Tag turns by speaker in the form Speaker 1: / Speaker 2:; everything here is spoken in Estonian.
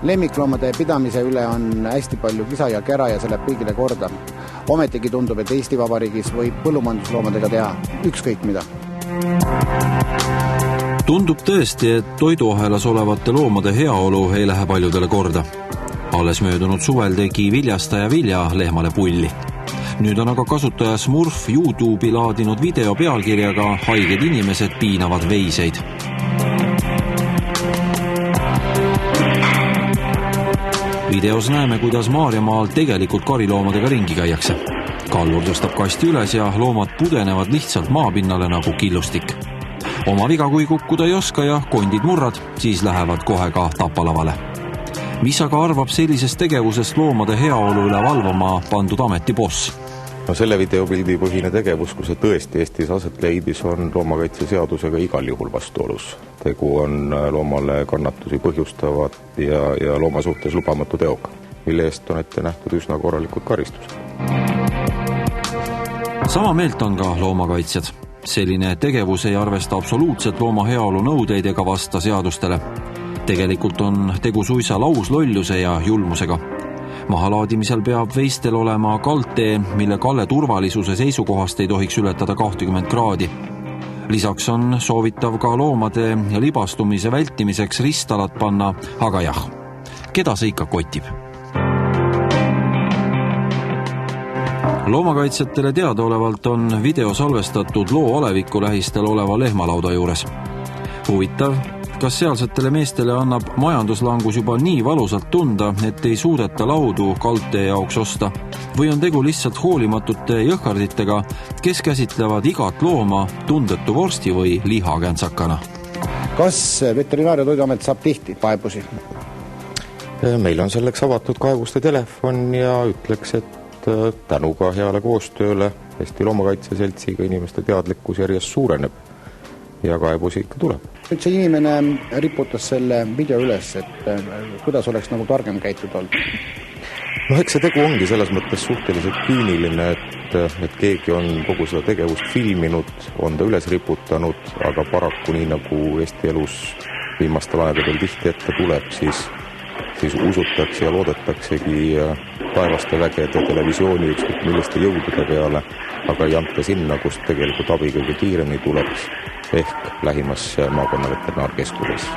Speaker 1: Lemmikloomade pidamise üle on hästi palju kisa ja kära ja see läheb kõigile korda. Ometigi tundub, et Eesti Vabariigis võib põllumajandusloomadega teha ükskõik mida.
Speaker 2: Tundub tõesti, et toiduahelas olevate loomade heaolu ei lähe paljudele korda. Alles möödunud suvel tegi viljastaja Vilja lehmale pulli. Nüüd on aga kasutaja Smurf YouTube'i laadinud video pealkirjaga haiged inimesed piinavad veiseid. Videos näeme, kuidas Maarjamaal tegelikult kariloomadega ringi käiakse. Kallur tõstab kasti üles ja loomad pudenevad lihtsalt maapinnale nagu killustik. Oma viga kui kukkuda ei oska ja kondid murrad, siis lähevad kohe ka tapalavale. Mis aga arvab sellisest tegevusest loomade heaolu üle valvama pandud ameti boss?
Speaker 3: No selle videopildi põhine tegevus, kui see tõesti Eestis aset leidis, on loomakaitseseadusega igal juhul vastuolus. Tegu on loomale kannatusi põhjustavat ja looma suhtes lubamatu teoga, mille eest on ette nähtud üsna korralikud karistused.
Speaker 2: Sama meelt on ka loomakaitsjad. Selline tegevus ei arvesta absoluutselt looma heaolu nõudeid ega vasta seadustele. Tegelikult on tegu suisa lauslolluse ja julmusega. Mahalaadimisel peab veistel olema kaldtee, mille kalle turvalisuse seisukohast ei tohiks ületada 20 kraadi. Lisaks on soovitav ka loomade ja libastumise vältimiseks ristalad panna, aga jah, keda see ikka kotib? Loomakaitsjatele teadaolevalt on video salvestatud loo Aleviku lähistel oleva lehmalauda juures. Huvitav, kas sealsetele meestele annab majanduslangus juba nii valusalt tunda, et ei suudeta laudu kaldtee jaoks osta, või on tegu lihtsalt hoolimatute jõhkarditega, kes käsitlevad igat looma tundetu vorsti või lihakänsakana?
Speaker 1: Kas Veterinaar- ja Toiduamet saab tihti kaebusi?
Speaker 3: Meil on selleks avatud kaebuste telefon ja ütleks, et tänu ka heale koostööle Eesti Loomakaitseseltsiga inimeste teadlikkus järjest suureneb ja kaebusi ikka tuleb.
Speaker 1: Nüüd see inimene riputas selle video üles, et kuidas oleks nagu targem käituda olnud?
Speaker 3: No eks see tegu ongi selles mõttes suhteliselt küüniline, et keegi on kogu seda tegevust filminud, on ta üles riputanud, aga paraku nii nagu Eesti elus viimastel aegadel tihti ette tuleb, siis usutakse ja loodetaksegi taevaste vägede, televisiooni, ükskõik milliste jõudude peale, aga ei anta sinna, kust tegelikult abi kõige kiiremini tuleks, ehk lähimas maakonna veterinaarkeskuses.